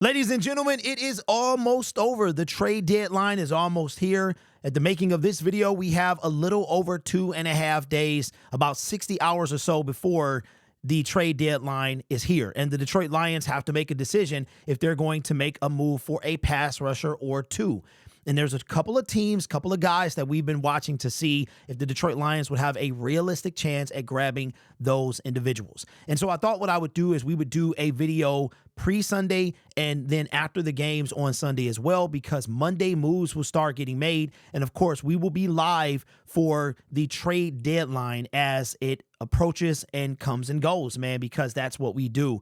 Ladies and gentlemen, it is almost over. The trade deadline is almost here. At the making of this video, we have a little over 2.5 days, about 60 hours or so before the trade deadline is here. And the Detroit Lions have to make a decision if they're going to make a move for a pass rusher or two. And there's a couple of teams, couple of guys that we've been watching to see if the Detroit Lions would have a realistic chance at grabbing those individuals. And so I thought what I would do is we would do a video pre-Sunday and then after the games on Sunday as well, because Monday moves will start getting made. And of course, we will be live for the trade deadline as it approaches and comes and goes, man, because that's what we do.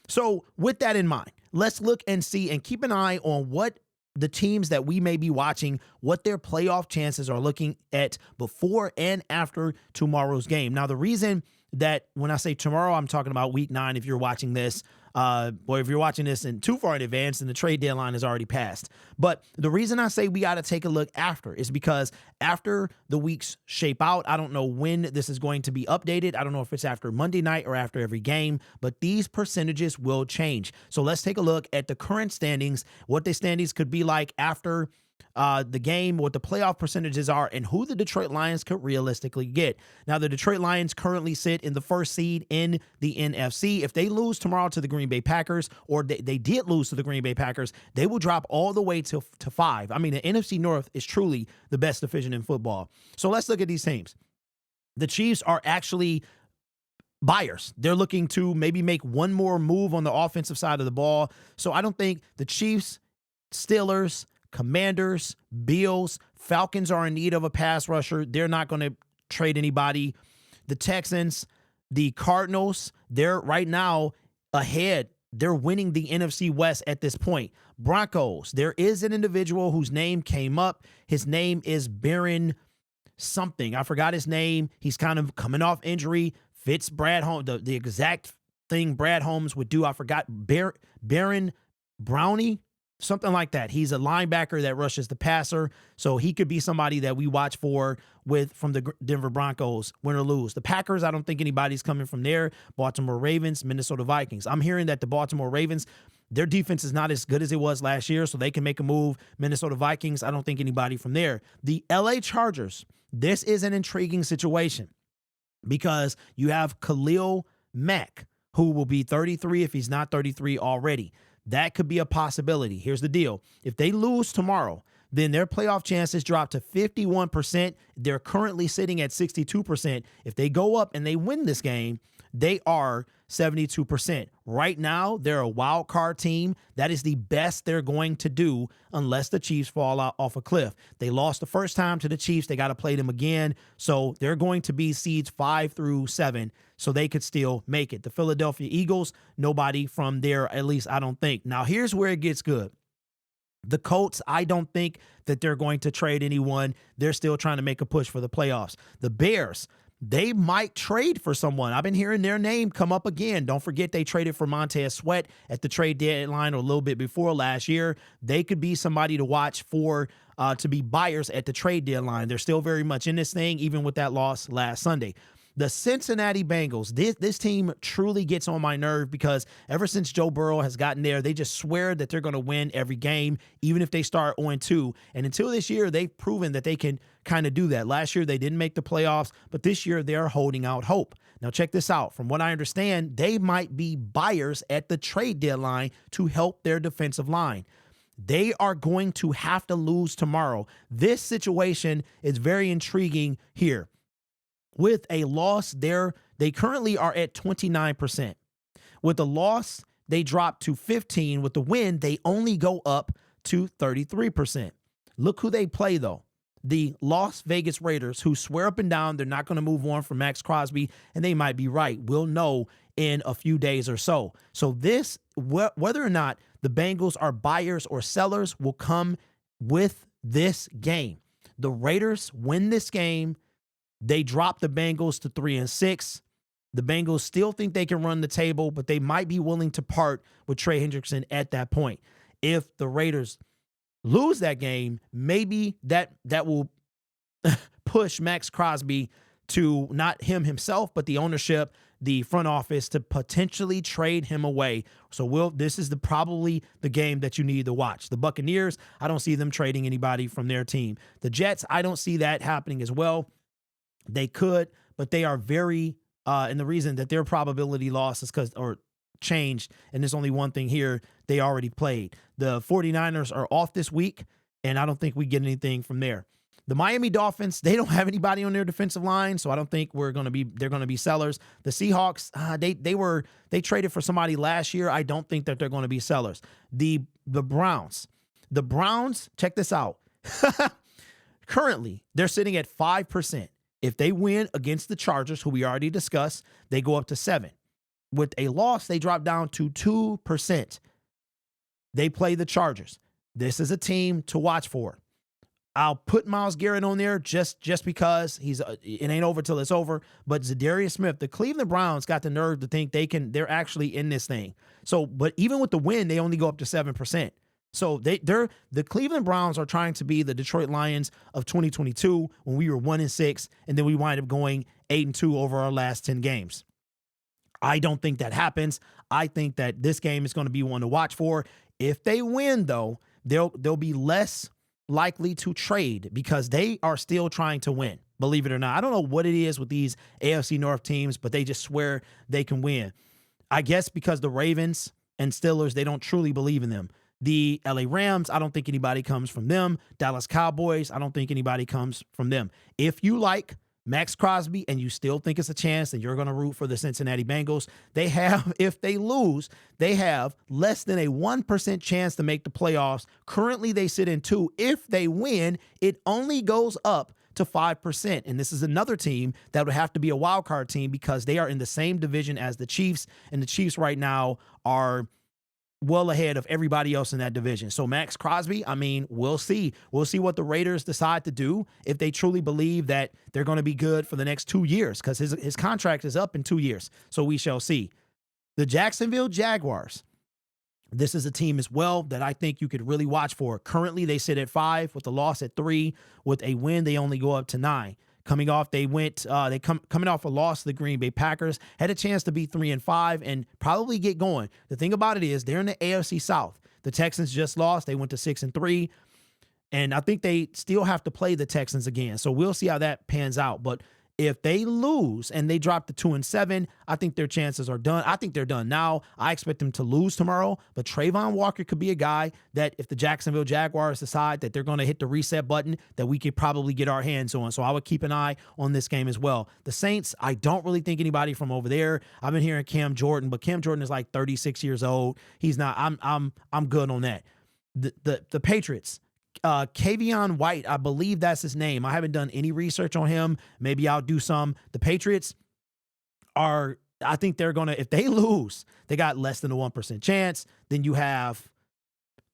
So with that in mind, let's look and see and keep an eye on what the teams that we may be watching, what their playoff chances are looking at before and after tomorrow's game. Now, the reason that when I say tomorrow, I'm talking about week 9 if you're watching this, or if you're watching this in too far in advance, then the trade deadline has already passed. But the reason I say we got to take a look after is because after the weeks shape out, I don't know when this is going to be updated. I don't know if it's after Monday night or after every game, but these percentages will change. So let's take a look at the current standings, what the standings could be like after the game, what the playoff percentages are, and who the Detroit Lions could realistically get. Now, the Detroit Lions currently sit in the first seed in the NFC. If they lose tomorrow to the Green Bay Packers, or they did lose to the Green Bay Packers, they will drop all the way to 5. I mean, the NFC North is truly the best division in football. So let's look at these teams. The Chiefs are actually buyers. They're looking to maybe make one more move on the offensive side of the ball. So I don't think the Chiefs, Steelers, Commanders, Bills, Falcons are in need of a pass rusher. They're not going to trade anybody. The Texans, the Cardinals, they're right now ahead. They're winning the NFC West at this point. Broncos, there is an individual whose name came up. His name is Baron something. I forgot his name. He's kind of coming off injury. Fits Brad Holmes, the exact thing Brad Holmes would do. I forgot. Baron Brownie. Something like that. He's a linebacker that rushes the passer, so he could be somebody that we watch for from the Denver Broncos, win or lose. The Packers, I don't think anybody's coming from there. Baltimore Ravens, Minnesota Vikings. I'm hearing that the Baltimore Ravens, their defense is not as good as it was last year, so they can make a move. Minnesota Vikings, I don't think anybody from there. The LA Chargers, this is an intriguing situation because you have Khalil Mack, who will be 33 if he's not 33 already. That could be a possibility. Here's the deal. If they lose tomorrow, then their playoff chances drop to 51%. They're currently sitting at 62%. If they go up and they win this game, they are 72%. Right now, they're a wild card team. That is the best they're going to do unless the Chiefs fall out off a cliff. They lost the first time to the Chiefs. They got to play them again. So they're going to be seeds 5 through 7, so they could still make it. The Philadelphia Eagles, nobody from there, at least I don't think. Now, here's where it gets good. The Colts, I don't think that they're going to trade anyone. They're still trying to make a push for the playoffs. The Bears, they might trade for someone. I've been hearing their name come up again. Don't forget they traded for Montez Sweat at the trade deadline or a little bit before last year. They could be somebody to watch for to be buyers at the trade deadline. They're still very much in this thing, even with that loss last Sunday. The Cincinnati Bengals, this team truly gets on my nerve because ever since Joe Burrow has gotten there, they just swear that they're going to win every game, even if they start 0-2. And until this year, they've proven that they can kind of do that. Last year, they didn't make the playoffs, but this year, they're holding out hope. Now, check this out. From what I understand, they might be buyers at the trade deadline to help their defensive line. They are going to have to lose tomorrow. This situation is very intriguing here. With a loss, they currently are at 29%. With a loss, they drop to 15%. With the win, they only go up to 33%. Look who they play, though. The Las Vegas Raiders, who swear up and down they're not going to move on from Max Crosby, and they might be right. We'll know in a few days or so. So this, whether or not the Bengals are buyers or sellers, will come with this game. The Raiders win this game. They drop the Bengals to 3-6. The Bengals still think they can run the table, but they might be willing to part with Trey Hendrickson at that point. If the Raiders lose that game, maybe that will push Max Crosby to not him himself, but the ownership the front office to potentially trade him away. So this is probably the game that you need to watch. The Buccaneers, I don't see them trading anybody from their team. The Jets, I don't see that happening as well. They could, but they are very, and the reason that their probability loss is changed, and there's only one thing here, they already played. The 49ers are off this week, and I don't think we get anything from there. The Miami Dolphins, they don't have anybody on their defensive line, so I don't think they're going to be sellers. The Seahawks, they traded for somebody last year. I don't think that they're going to be sellers. The Browns, check this out. Currently, they're sitting at 5%. If they win against the Chargers, who we already discussed, they go up to 7%. With a loss, they drop down to 2%. They play the Chargers. This is a team to watch for. I'll put Myles Garrett on there just because it ain't over till it's over. But Zadarius Smith, the Cleveland Browns got the nerve to think they're actually in this thing. So, but even with the win, they only go up to 7%. So the Cleveland Browns are trying to be the Detroit Lions of 2022 when we were 1-6, and then we wind up going 8-2 over our last 10 games. I don't think that happens. I think that this game is going to be one to watch for. If they win, though, they'll be less likely to trade because they are still trying to win, believe it or not. I don't know what it is with these AFC North teams, but they just swear they can win. I guess because the Ravens and Steelers, they don't truly believe in them. The LA Rams, I don't think anybody comes from them. Dallas Cowboys, I don't think anybody comes from them. If you like Max Crosby and you still think it's a chance and you're going to root for the Cincinnati Bengals, if they lose, they have less than a 1% chance to make the playoffs. Currently, they sit in 2. If they win, it only goes up to 5%. And this is another team that would have to be a wild card team because they are in the same division as the Chiefs, and the Chiefs right now are well ahead of everybody else in that division. So Max Crosby, I mean, we'll see. We'll see what the Raiders decide to do if they truly believe that they're going to be good for the next 2 years because his contract is up in 2 years. So we shall see. The Jacksonville Jaguars. This is a team as well that I think you could really watch for. Currently, they sit at 5 with a loss at 3. With a win, they only go up to 9. Coming off, coming off a loss to the Green Bay Packers, had a chance to be 3-5 and probably get going. The thing about it is they're in the AFC South. The Texans just lost. They went to 6-3, and I think they still have to play the Texans again. So we'll see how that pans out. But if they lose and they drop to 2-7, I think their chances are done. I think they're done now. I expect them to lose tomorrow, but Trayvon Walker could be a guy that if the Jacksonville Jaguars decide that they're going to hit the reset button, that we could probably get our hands on. So I would keep an eye on this game as well. The Saints, I don't really think anybody from over there. I've been hearing Cam Jordan, but Cam Jordan is like 36 years old. He's not. I'm good on that. The Patriots. Kavion White, I believe that's his name. I haven't done any research on him. Maybe I'll do some. The Patriots I think they're going to, if they lose, they got less than a 1% chance. Then you have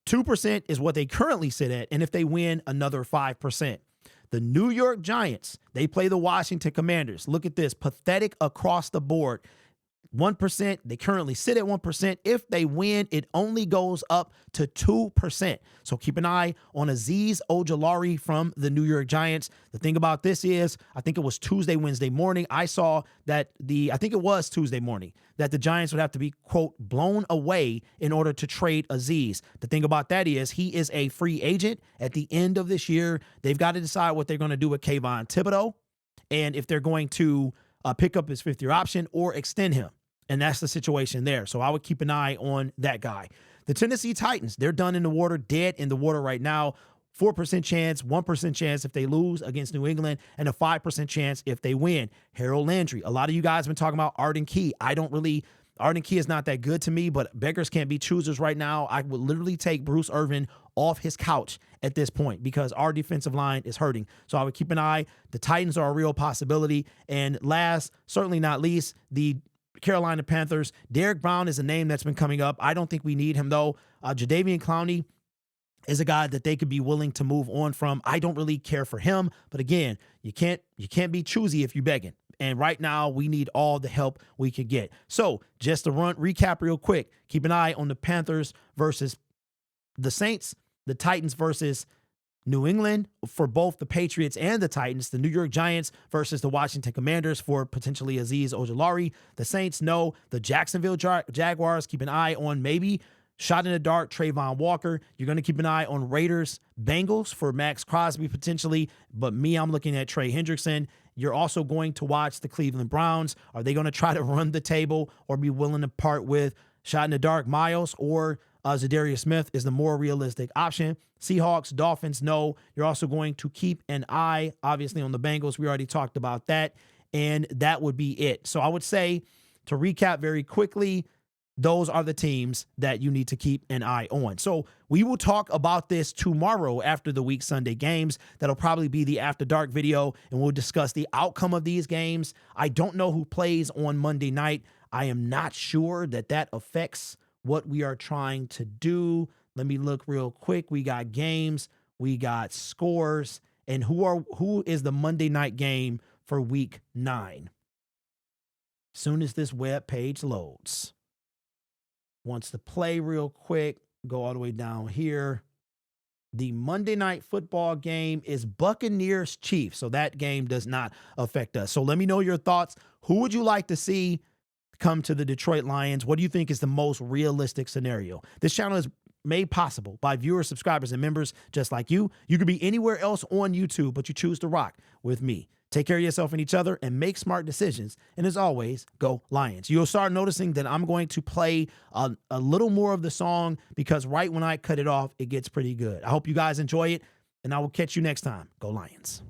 2% is what they currently sit at. And if they win, another 5%. The New York Giants, they play the Washington Commanders. Look at this, pathetic across the board. 1%. They currently sit at 1%. If they win, it only goes up to 2%. So keep an eye on Azeez Ojulari from the New York Giants. The thing about this is, I think it was Wednesday morning. I saw that I think it was Tuesday morning, that the Giants would have to be, quote, blown away in order to trade Azeez. The thing about that is he is a free agent at the end of this year. They've got to decide what they're going to do with Kayvon Thibodeau and if they're going to pick up his 5th-year option or extend him. And that's the situation there. So I would keep an eye on that guy. The Tennessee Titans, they're done in the water, dead in the water right now. 4% chance, 1% chance if they lose against New England, and a 5% chance if they win. Harold Landry. A lot of you guys have been talking about Arden Key. Arden Key is not that good to me, but beggars can't be choosers right now. I would literally take Bruce Irvin off his couch at this point because our defensive line is hurting. So I would keep an eye. The Titans are a real possibility. And last, certainly not least, the Carolina Panthers. Derek Brown is a name that's been coming up. I don't think we need him, though. Jadeveon Clowney is a guy that they could be willing to move on from. I don't really care for him. But again, you can't be choosy if you're begging. And right now, we need all the help we could get. So just to recap real quick, keep an eye on the Panthers versus the Saints, the Titans versus New England for both the Patriots and the Titans, the New York Giants versus the Washington Commanders for potentially Azeez Ojulari, the Saints, no, the Jacksonville Jaguars, keep an eye on maybe shot in the dark, Trayvon Walker. You're going to keep an eye on Raiders, Bengals for Max Crosby potentially, but me, I'm looking at Trey Hendrickson. You're also going to watch the Cleveland Browns. Are they going to try to run the table or be willing to part with shot in the dark Miles, or Zadarius Smith is the more realistic option? Seahawks, Dolphins, no. You're also going to keep an eye, obviously, on the Bengals. We already talked about that, and that would be it. So I would say, to recap very quickly, those are the teams that you need to keep an eye on. So we will talk about this tomorrow after the Week Sunday games. That'll probably be the After Dark video, and we'll discuss the outcome of these games. I don't know who plays on Monday night. I am not sure that that affects what we are trying to do. Let me look real quick. We got games, we got scores, and who is the Monday night game for Week 9? Soon as this web page loads. Wants to play real quick, go all the way down here. The Monday night football game is Buccaneers Chiefs, so that game does not affect us. So let me know your thoughts. Who would you like to see come to the Detroit Lions? What do you think is the most realistic scenario? This channel is made possible by viewers, subscribers, and members just like you. You could be anywhere else on YouTube, but you choose to rock with me. Take care of yourself and each other and make smart decisions. And as always, go Lions. You'll start noticing that I'm going to play a little more of the song, because right when I cut it off, it gets pretty good. I hope you guys enjoy it, and I will catch you next time. Go Lions.